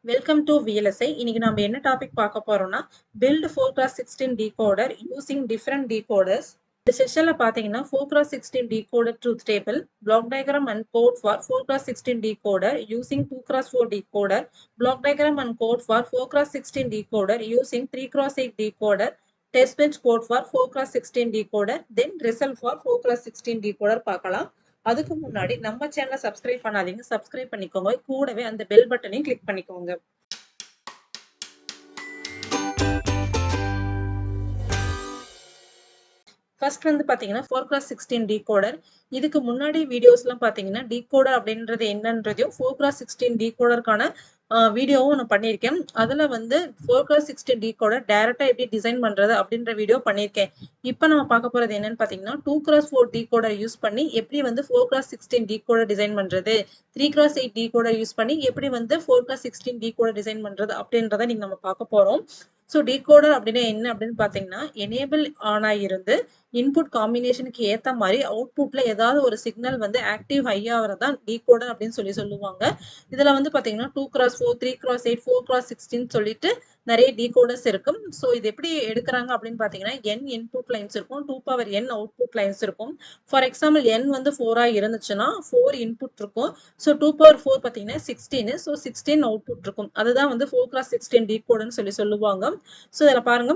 Welcome to VLSI. இன்னைக்கு நம்ம என்ன டாபிக் பார்க்க போறோம்னா build 4x16 decoder using different decoders. இந்த செஷன்ல பாத்தீங்கன்னா 4x16 decoder truth table, block diagram and code for 4x16 decoder using 2x4 decoder, block diagram and code for 4x16 decoder using 3x8 decoder, test bench code for 4x16 decoder, then result for 4x16 decoder பார்க்கலாம். அதுக்கு முன்னாடி நம்ம சேனலை subscribe பண்ணாதீங்க, subscribe பண்ணிக்கோங்க. கூடவே அந்த bell பட்டனையும் கிளிக் பண்ணிக்கோங்க. ஃபர்ஸ்ட் வந்து பாத்தீங்கன்னா 4x16 decoder. இதுக்கு முன்னாடி வீடியோஸ்லாம் பாத்தீங்கன்னா decoder அப்படின்றது என்னன்றதையும் 4x16 decoderக்கான வீடியோவும் நான் பண்ணியிருக்கேன். அதுல வந்து 4x16 decoder டைரக்டா எப்படி டிசைன் பண்றது அப்படின்ற வீடியோ பண்ணியிருக்கேன். இப்போ நம்ம பார்க்க போறது என்னன்னு பாத்தீங்கன்னா 2x4 decoder யூஸ் பண்ணி எப்படி வந்து 4x16 decoder டிசைன் பண்றது, 3x8 decoder யூஸ் பண்ணி எப்படி வந்து 4x16 decoder டிசைன் பண்றது அப்படின்றத நீங்க நம்ம பார்க்க போறோம். ஸோ decoder அப்படின்னா என்ன அப்படின்னு பாத்தீங்கன்னா எனேபிள் ஆன் ஆகிருந்து இன்புட் காம்பினேஷனுக்கு ஏத்த மாதிரி அவுட்புட்ல ஏதாவது ஒரு சிக்னல் வந்து ஆக்டிவ் ஹை ஆகிறதான் டிகோடர் அப்படின்னு சொல்லுவாங்க. இதுல வந்து பாத்தீங்கன்னா 2x4, 3x8, 4x16 சொல்லிட்டு நிறைய டிகோடர்ஸ் இருக்கும். ஸோ இது எப்படி எடுக்கிறாங்க அப்படின்னு பாத்தீங்கன்னா n இன்புட் லைன்ஸ் இருக்கும், 2n அவுட்புட் லைன்ஸ் இருக்கும். ஃபார் எக்ஸாம்பிள் n வந்து 4 இருந்துச்சுன்னா 4 இன்புட் இருக்கும். ஸோ 2/4 பாத்தீங்கன்னா 16, ஸோ 16 அவுட்புட் இருக்கும். அதுதான் வந்து 4x16 டிகோடர்னு சொல்லுவாங்க. ஸோ இதில் பாருங்க,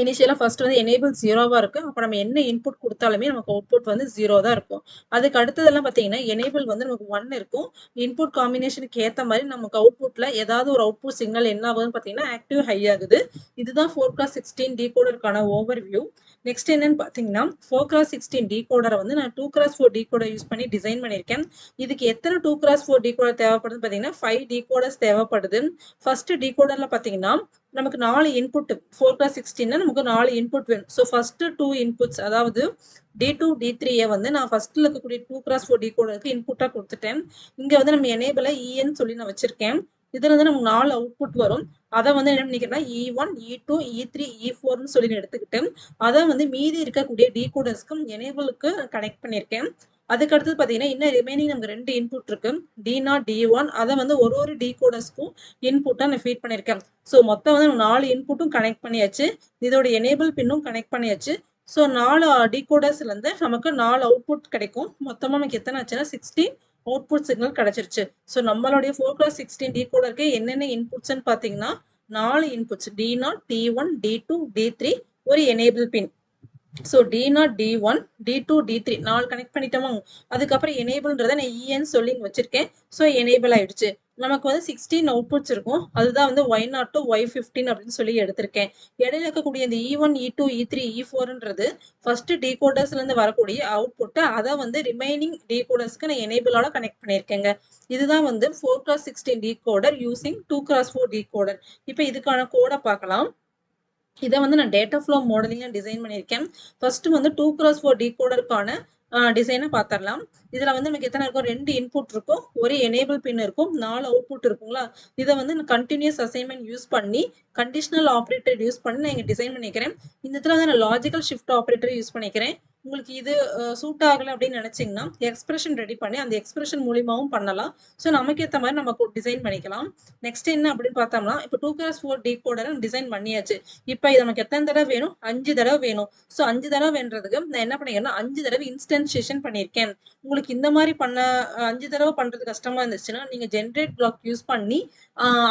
இனிஷியலா ஃபர்ஸ்ட் வந்து எனேபிள் 0வா இருக்கு. அப்ப நம்ம என்ன இன்புட் கொடுத்தாலுமே நமக்கு அவுட்புட் வந்து 0 தான் இருக்கும். அதுக்கு அடுத்ததெல்லாம் பாத்தீங்கன்னா எனேபிள் வந்து நமக்கு 1 இருக்கும். இன்புட் காம்பினேஷனுக்கு ஏத்த மாதிரி நமக்கு அவுட்புட்ல ஏதாவது ஒரு அவுட்புட் சிக்னல் என்ன ஆகுதுன்னு பாத்தீங்கன்னா ஆக்டிவ் ஹை ஆகுது. இதுதான் 4x16 டிகோடருக்கான ஓவர் வியூ. நெக்ஸ்ட் என்னன்னு பாத்தீங்கன்னா 4x16 டிகோடரை வந்து நான் 2x4 டிகோடர் யூஸ் பண்ணி டிசைன் பண்ணியிருக்கேன். இதுக்கு எத்தனை 2x4 டிகோடர் தேவைப்படுதுன்னு பாத்தீங்கன்னா 5 டிகோடர்ஸ் தேவைப்படுது. ஃபர்ஸ்ட் டிகோடர்ல பாத்தீங்கன்னா நமக்கு 4 இன்புட், 4x16 நமக்கு 4 இன்புட் வேணும். ஸோ ஃபர்ஸ்ட் 2 இன்புட்ஸ், அதாவது D2 D3 வந்து நான் ஃபர்ஸ்ட்ல இருக்கக்கூடிய 2x4 டிகோடருக்கு இன்புட்டா கொடுத்துட்டேன். இங்க வந்து நம்ம எனேபிள EN சொல்லி நான் வச்சிருக்கேன். இதுல வந்து நமக்கு 4 அவுட்புட் வரும். அதை வந்து என்ன பண்ணிக்கிறேன்னா E1, E2, E3, E4ன்னு சொல்லி எடுத்துக்கிட்டேன். அதை வந்து மீதி இருக்கக்கூடிய டிகோடர்ஸ்க்கும் எனேபிளுக்கு கனெக்ட் பண்ணியிருக்கேன். அதுக்கு அடுத்தது பாத்தீங்கன்னா இன்னும் ரிமைனிங் நமக்கு 2 இன்புட் இருக்கு, D0, D1. அதை வந்து ஒரு டிகோடர்ஸ்க்கும் இன்புட்டா நான் ஃபீட் பண்ணியிருக்கேன். ஸோ மொத்தம் வந்து 4 இன்புட்டும் கனெக்ட் பண்ணியாச்சு. இதோட எனேபிள் பின்னும் கனெக்ட் பண்ணியாச்சு. ஸோ 4 டிகோடர்ஸ்ல இருந்து நமக்கு 4 அவுட்புட் கிடைக்கும். மொத்தமா நமக்கு எத்தனை ஆச்சுன்னா 16 அவுட்புட் சிக்னல் கிடைச்சிருச்சு. ஸோ நம்மளுடைய 4x16 டிகோடருக்கு என்னென்ன இன்புட்ஸ்ன்னு பாத்தீங்கன்னா 4 inputs, D0, D1, D2, D3, ஒரு enable pin. So D0, D1, D2, D3 4 connect பண்ணிட்டோமா. அதுக்கப்புறம் எனேபிள்ன்றத நான் EN சொல்லி வச்சிருக்கேன். ஸோ எனேபிள் ஆயிடுச்சு. நமக்கு வந்து 16 அவுட்புட்ஸ் இருக்கும். அதுதான் வந்து Y0 to Y15 அப்படின்னு சொல்லி எடுத்திருக்கேன். இடையில இருக்கக்கூடிய இந்த E1, E2, E3, E4ன்றது ஃபர்ஸ்ட் டிகோடர்ஸ்ல இருந்து வரக்கூடிய அவுட்புட். அதை வந்து ரிமைனிங் டிகோடர்ஸ்க்கு நான் எனேபிளோட கனெக்ட் பண்ணியிருக்கேங்க. இதுதான் வந்து 4x16 decoder using 2x4 decoder. இப்போ இதுக்கான கோடை பார்க்கலாம். இதை வந்து நான் டேட்டா ஃப்ளோ மாடலிங்ல டிசைன் பண்ணியிருக்கேன். ஃபர்ஸ்ட் வந்து 2x4 டிகோடருக்கான டிசைனை பார்த்துடலாம். இதுல வந்து நமக்கு எத்தனை இருக்கும், 2 இன்புட் இருக்கும், ஒரு எனேபிள் பின் இருக்கும், 4 அவுட்புட் இருக்குங்களா. இதை வந்து நான் கண்டினியூஸ் அசைன்மெண்ட் யூஸ் பண்ணி கண்டிஷனல் ஆப்ரேட்டர் யூஸ் பண்ணி நான் இங்க டிசைன் பண்ணிக்கிறேன். இந்த இடத்துல வந்து நான் லாஜிக்கல் ஷிஃப்ட் ஆப்ரேட்டர் யூஸ் பண்ணிக்கிறேன். உங்களுக்கு இது சூட் ஆகலை அப்படின்னு நினைச்சீங்கன்னா எக்ஸ்பிரஷன் ரெடி பண்ணி அந்த எக்ஸ்பிரஷன் மூலியமாவும் பண்ணலாம். ஸோ நமக்கு ஏற்ற மாதிரி நம்ம டிசைன் பண்ணிக்கலாம். நெக்ஸ்ட் என்ன அப்படின்னு பார்த்தோம்னா இப்போ 2x4 டிகோடரை டிசைன் பண்ணியாச்சு. இப்போ இது நமக்கு எத்தனை தடவை வேணும், 5 தடவை வேணும். ஸோ 5 தடவை வேண்டதுக்கு நான் என்ன பண்ணிக்கிறேன்னா 5 தடவை இன்ஸ்டன்சியேஷன் பண்ணியிருக்கேன். உங்களுக்கு இந்த மாதிரி பண்ண 5 தடவை பண்றது கஷ்டமா இருந்துச்சுன்னா நீங்க ஜென்ரேட் பிளாக் யூஸ் பண்ணி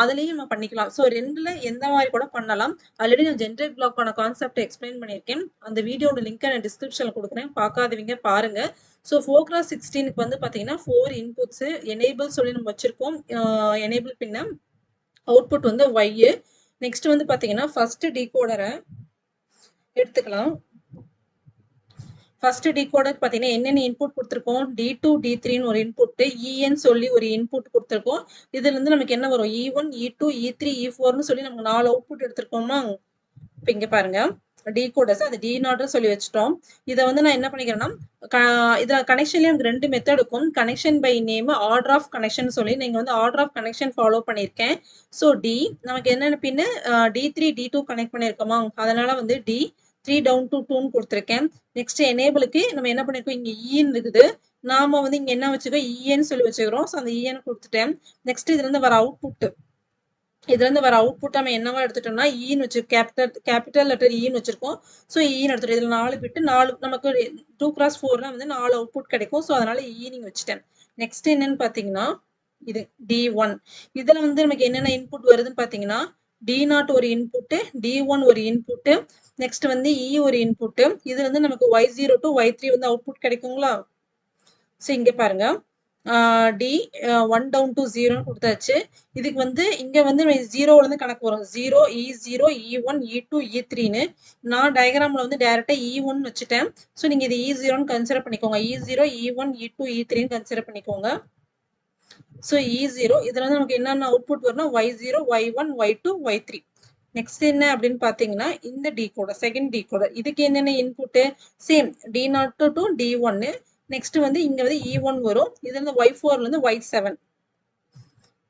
அதுலயும் நம்ம பண்ணிக்கலாம். ஸோ ரெண்டுல எந்த மாதிரி கூட பண்ணலாம். ஆல்ரெடி நான் ஜென்ரேட் பிளாக்கான கான்செப்ட் எக்ஸ்பிளைன் பண்ணியிருக்கேன். அந்த வீடியோட லிங்க் நான் டிஸ்கிரிப்ஷன்ல கொடுக்குறேன், பார்க்காதவங்க பாருங்க. ஸோ 4x16க்கு வந்து பாத்தீங்கன்னா 4 இன்புட்ஸ் எனேபிள் சொல்லி நம்ம வச்சிருக்கோம். எனேபிள் பின்ன அவுட்புட் வந்து Y. நெக்ஸ்ட் வந்து பாத்தீங்கன்னா ஃபர்ஸ்ட் டிகோடரை எடுத்துக்கலாம். ஃபர்ஸ்ட் டிகோடர் பாத்தீங்கன்னா என்னென்ன இன்புட் கொடுத்துருக்கோம், D2, D3ன்னு ஒரு இன்புட், EN சொல்லி ஒரு இன்புட் கொடுத்துருக்கோம். இதுல இருந்து நமக்கு என்ன வரும், E1, E2, E3, E4ன்னு சொல்லி நமக்கு 4 அவுட்புட் எடுத்திருக்கோமா. இப்ப இங்க பாருங்க டிகோடர்ஸ், அது D0 சொல்லி வச்சிட்டோம். இதை வந்து நான் என்ன பண்ணிக்கிறேன்னா இதுல கனெக்ஷன்லயே நமக்கு 2 மெத்தட் இருக்கும். Connection by name, order of connection சொல்லி நீங்க வந்து ஆர்டர் ஆஃப் கனெக்ஷன் ஃபாலோ பண்ணியிருக்கேன். ஸோ டி நமக்கு என்னென்ன பின்னு D3, D2 கனெக்ட் பண்ணியிருக்கோமா, அதனால வந்து D3 down to 2ன்னு கொடுத்துருக்கேன். நெக்ஸ்ட் எனேபிளுக்கு நம்ம என்ன பண்ணிருக்கோம், இங்க EN இருக்குது, நாம வந்து இங்க என்ன வச்சுக்கோ EN சொல்லி வச்சுக்கிறோம். ஸோ அந்த EN கொடுத்துட்டேன். நெக்ஸ்ட் இதுல இருந்து வர அவுட்புட் இதுல இருந்து வர அவுட்புட் நம்ம என்னவா எடுத்துட்டோம்னா ஈன்னு வச்சு கேபிட்டல் லெட்டர் ஈன்னு வச்சிருக்கோம். ஸோ ஈன்னு எடுத்துட்டோம். இதுல 4 பிட்டு 4 நமக்கு 2x4னா வந்து 4 அவுட்புட் கிடைக்கும். ஸோ அதனால ஈனிங் வச்சுட்டேன். நெக்ஸ்ட் என்னன்னு பாத்தீங்கன்னா இது D1. இதுல வந்து நமக்கு என்னென்ன இன்புட் வருதுன்னு பாத்தீங்கன்னா D0 ஒரு இன்புட், D1 ஒரு இன்புட், நெக்ஸ்ட் வந்து E ஒரு இன்புட். இதுல இருந்து நமக்கு Y0 to Y3 வந்து அவுட்புட் கிடைக்குங்களா? ஸோ இங்க பாருங்க டி 1 டவுன் டு 0 கொடுத்தாச்சு. இதுக்கு வந்து இங்க வந்து 0ல இருந்து கணக்கு வரும். 0 E0 E1 E2 E3ன்னு. நான் டயக்ராம்ல வந்து டைரக்டா E1 வச்சுட்டேன். ஸோ நீங்க இது E0ன்னு கன்சிடர் பண்ணிக்கோங்க. E0 E1 E2 E3ன்னு கன்சிடர் பண்ணிக்கோங்க. ஸோ E0 இதுல வந்து நமக்கு என்னென்ன அவுட்புட் வரும்னா Y0 Y1 Y2 Y3. Next என்ன அப்படின்னு பாத்தீங்கன்னா இந்த டிகோடர் செகண்ட் டிகோடர் இதுக்கு என்னென்ன input same D0 to D1. Next வந்து இங்க வந்து E1 வரும். இதுல இருந்து Y4ல இருந்து Y7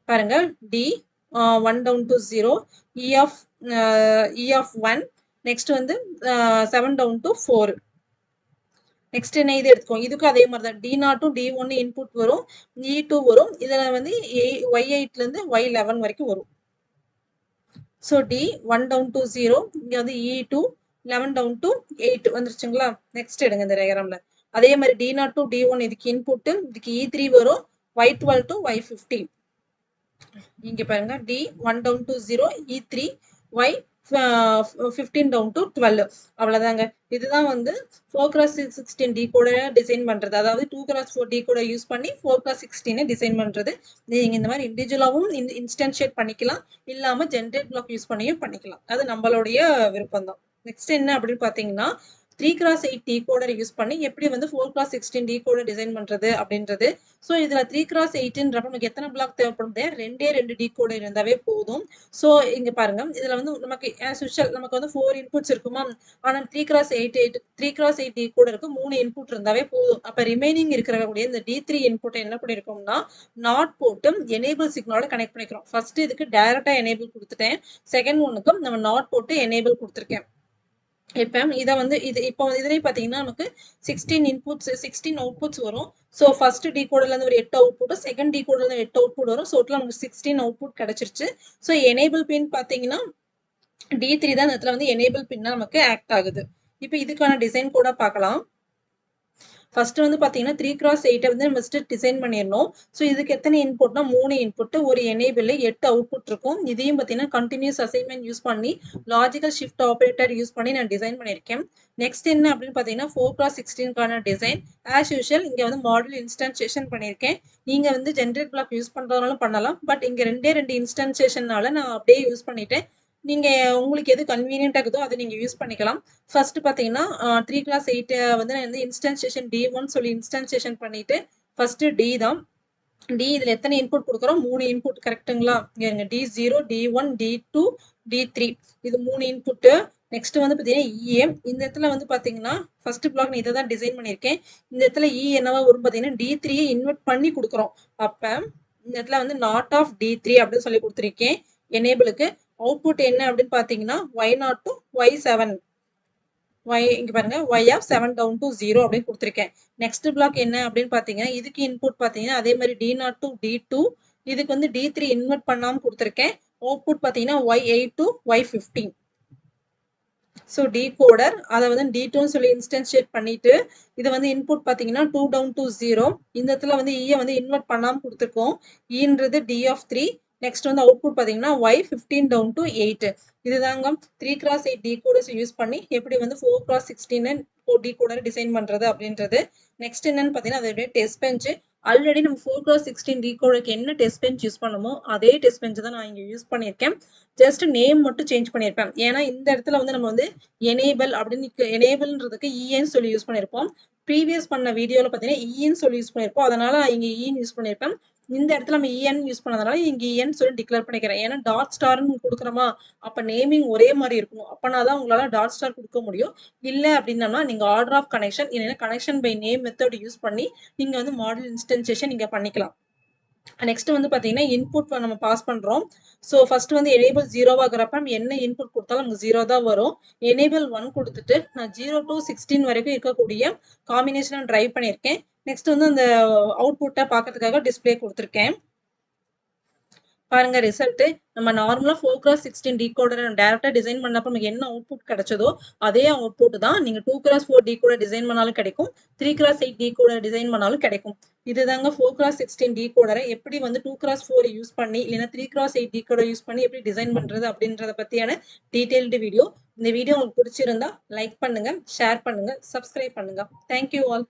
பாருங்க D 1 down to 0 E of 1 next வந்து 7 down to 4. நெக்ஸ்ட் என்ன இது எடுத்துக்கோங்க. இதுக்கும் அதே மாதிரி தான் D0 to D1 இன்புட் வரும். E2 வரும். இதுல வந்து Y8ல இருந்து Y11 வரைக்கும் வரும். ஸோ D 1 down to 0 இங்க வந்து E2 11 down to 8 வந்துருச்சுங்களா? நெக்ஸ்ட் எடுங்க இந்த டயக்ராம்ல. அதே மாதிரி D0 to D1 இதுக்கு இன்புட், இதுக்கு E3 வரும். Y12 to Y15. இங்க பாருங்க D 1 down to 0 E3 Y 15 down to 12. அவ்வளவுதாங்க. இதுதான் வந்து 4x16 டிகோடரை டிசைன் பண்றது. அதாவது 2x4 டிகோடரை யூஸ் பண்ணி 4x16 டிசைன் பண்றது. நீங்க இந்த மாதிரி இண்டிவிஜுவலாவும் இன்ஸ்டன்ஷியேட் பண்ணிக்கலாம், இல்லாம ஜென்ரேட் பிளாக் யூஸ் பண்ணியும் பண்ணிக்கலாம். அது நம்மளுடைய விருப்பம் தான். நெக்ஸ்ட் என்ன அப்படின்னு பாத்தீங்கன்னா 3x8 டிகோடர் யூஸ் பண்ணி எப்படி வந்து 4x16 டிகோடர் டிசைன் பண்றது அப்படின்றது. ஸோ இதுல 3x8ன்றப்ப நமக்கு எத்தனை பிளாக் தேவைப்படும்? ரெண்டு டிகோடர் இருந்தாவே போதும். ஸோ இங்க பாருங்க இதுல வந்து நமக்கு ஆஸ் யூஷுவல் நமக்கு வந்து 4 இன்புட்ஸ் இருக்குமா? ஆனா 3x8 டிகோடருக்கு 3 இன்புட் இருந்தாவே போதும். அப்ப ரிமைனிங் இருக்கிறக்கூடிய இந்த D3 இன்புட் என்ன பண்ணிருக்கோம்னா நாட் போட்டு எனேபிள் சிக்னலோட கனெக்ட் பண்ணிக்கிறோம். ஃபர்ஸ்ட் இதுக்கு டைரக்டா எனேபிள் கொடுத்துட்டேன். செகண்ட் ஒன்னுக்கும் நம்ம நாட் போட்டு எனேபிள் கொடுத்துருக்கேன். இப்ப இத வந்து இது இப்போ இதுலயே பாத்தீங்கன்னா நமக்கு 16 இன்புட்ஸ் 16 அவுட்புட்ஸ் வரும். சோ ஃபர்ஸ்ட் டிகோடர்ல இருந்து ஒரு 8 அவுட்புட், செகண்ட் டிகோடர்ல இருந்து 8 அவுட்புட் வரும். சோ டோட்டலா நமக்கு 16 அவுட்புட் கிடைச்சிருச்சு. சோ எனேபிள் பின் பாத்தீங்கன்னா D3 தான் இந்த இடத்துல வந்து எனேபிள் பின்னா நமக்கு ஆக்ட் ஆகுது. இப்போ இதுக்கான டிசைன் கூட பார்க்கலாம். ஃபர்ஸ்ட் வந்து பாத்தீங்கன்னா 3x8 வந்து நம்ம டிசைன் பண்ணிடணும். ஸோ இதுக்கு எத்தனை இன்புட்னா 3 இன்புட், ஒரு எனேபிள், 8 அவுட்புட் இருக்கும். இதையும் பாத்தீங்கன்னா கண்டினியூஸ் அசைன்மெண்ட் யூஸ் பண்ணி லாஜிக்கல் ஷிஃப்ட் ஆபரேட்டர் யூஸ் பண்ணி நான் டிசைன் பண்ணியிருக்கேன். நெக்ஸ்ட் என்ன அப்படின்னு பாத்தீங்கன்னா 4x16க்கான டிசைன். ஆஸ் யூஷுவல் இங்க வந்து மாடல் இன்ஸ்டன்சியேஷன் பண்ணியிருக்கேன். நீங்க வந்து ஜென்ரேட் பிளாக் யூஸ் பண்றதுனாலும் பண்ணலாம். பட் இங்க ரெண்டு இன்ஸ்டன்சியேஷனால நான் அப்படியே யூஸ் பண்ணிட்டேன். நீங்க உங்களுக்கு எது கன்வீனியன்ட்டா இருக்குதோ அதை நீங்க யூஸ் பண்ணிக்கலாம். ஃபர்ஸ்ட் பாத்தீங்கன்னா 3x8 வந்து நான் வந்து இன்ஸ்டன்சியேஷன் D1 சொல்லி இன்ஸ்டன்சியேஷன் பண்ணிட்டு ஃபர்ஸ்ட் D தான். D இதுல எத்தனை இன்புட் கொடுக்குறோம்? 3 இன்புட் கரெக்ட்டுங்களா? இங்க D0 D1 D2 D3 இது 3 இன்புட். நெக்ஸ்ட் வந்து பாத்தீங்கன்னா EA இந்த இடத்துல வந்து பாத்தீங்கன்னா ஃபர்ஸ்ட் பிளாக் நான் இதை தான் டிசைன் பண்ணியிருக்கேன். இந்த இடத்துல E என்னவா வரும் பாத்தீங்கன்னா D3 இன்வெர்ட் பண்ணி கொடுக்குறோம். அப்ப இந்த இடத்துல வந்து நாட் ஆஃப் D3 அப்படின்னு சொல்லி கொடுத்துருக்கேன். எனேபிளுக்கு அவுட்புட் என்ன அப்படின்னு பாத்தீங்கன்னா Y0 to Y7. இங்க பாருங்க Y of 7 down to 0 அப்படின்னு கொடுத்துருக்கேன். நெக்ஸ்ட் பிளாக் என்ன அப்படின்னு பாத்தீங்கன்னா இதுக்கு இன்புட் பாத்தீங்கன்னா அதே மாதிரி D0 to D2. இதுக்கு வந்து D3 இன்வெர்ட் பண்ணாம கொடுத்துருக்கேன். அவுட்புட் பாத்தீங்கன்னா Y8 to Y15. So decoder அதை வந்து D2ன்னு சொல்லி இன்ஸ்டன்ஷியேட் பண்ணிட்டு இது வந்து இன்புட் பாத்தீங்கன்னா 2 down to 0. இந்த இடத்துல வந்து E வந்து இன்வெர்ட் பண்ணாம கொடுத்துருக்கோம். Eன்றது D of 3. நெக்ஸ்ட் வந்து அவுட்புட் பாத்தீங்கன்னா Y15 down to 8. இதுதாங்க 3x8 டிகோடர்ஸ் யூஸ் பண்ணி எப்படி வந்து 4x16 டிகோடர் டிசைன் பண்றது அப்படின்றது. நெக்ஸ்ட் என்னன்னு பாத்தீங்கன்னா அதோட டெஸ்ட் பெஞ்ச். ஆல்ரெடி நம்ம 4x16 டிகோடருக்கு என்ன டெஸ்ட் பெஞ்ச் யூஸ் பண்ணமோ அதே டெஸ்ட் பெஞ்ச் தான் நான் இங்க யூஸ் பண்ணியிருக்கேன். ஜஸ்ட் நேம் மட்டும் சேஞ்ச் பண்ணியிருப்பேன். ஏன்னா இந்த இடத்துல வந்து நம்ம வந்து எனேபிள் அப்படின்னு எனேபிள்ன்றதுக்கு EN சொல்லி யூஸ் பண்ணியிருப்போம். ப்ரீவியஸ் பண்ண வீடியோல பாத்தீங்கன்னா EN சொல்லி யூஸ் பண்ணியிருப்போம். அதனால இங்க EN யூஸ் பண்ணியிருப்பேன். இந்த இடத்துல நம்ம EN யூஸ் பண்ணதுனால இங்க EN சொல்லி டிக்ளேர் பண்ணிக்கிறேன். ஏன்னா டாட் ஸ்டார்னு கொடுக்குறோமா அப்ப நேமிங் ஒரே மாதிரி இருக்கணும். அப்பனாதான் உங்களால டாட் ஸ்டார் கொடுக்க முடியும். இல்ல அப்படின்னா நீங்க ஆர்டர் ஆஃப் கனெக்ஷன் இல்லைன்னா connection by name method use பண்ணி நீங்க வந்து மாடல் இன்ஸ்டன்சியேஷன் நீங்க பண்ணிக்கலாம். நெக்ஸ்ட் வந்து பாத்தீங்கன்னா இன்புட் நம்ம பாஸ் பண்றோம். ஸோ ஃபர்ஸ்ட் வந்து எனேபிள் 0 ஆகுறப்ப நம்ம என்ன இன்புட் கொடுத்தாலும் நமக்கு 0 தான் வரும். எனேபிள் 1 கொடுத்துட்டு நான் 0 to 16 வரைக்கும் இருக்கக்கூடிய காம்பினேஷனை ட்ரைவ் பண்ணியிருக்கேன். நெக்ஸ்ட் வந்து அந்த அவுட்புட்டை பார்க்கறதுக்காக டிஸ்பிளே கொடுத்துருக்கேன். பாருங்க ரிசல்ட் நம்ம நார்மலா 4x16 டீகோடர் டைரக்டா டிசைன் பண்ணப்ப நமக்கு என்ன அவுட்புட் கிடைச்சதோ அதே அவுட்புட் தான் நீங்க 2x4 டீகோடர் டிசைன் பண்ணாலும் கிடைக்கும், 3x8 டீகோடர் டிசைன் பண்ணாலும் கிடைக்கும். இதுதாங்க 4x16 டீகோடரை எப்படி வந்து 2x4 யூஸ் பண்ணி இல்லைன்னா 3x8 டீகோடர் யூஸ் பண்ணி எப்படி டிசைன் பண்றது அப்படின்றத பத்தியான டீடைல்டு வீடியோ. இந்த வீடியோ உங்களுக்கு பிடிச்சிருந்தா லைக் பண்ணுங்க, ஷேர் பண்ணுங்க, சப்ஸ்கிரைப் பண்ணுங்க. Thank you all.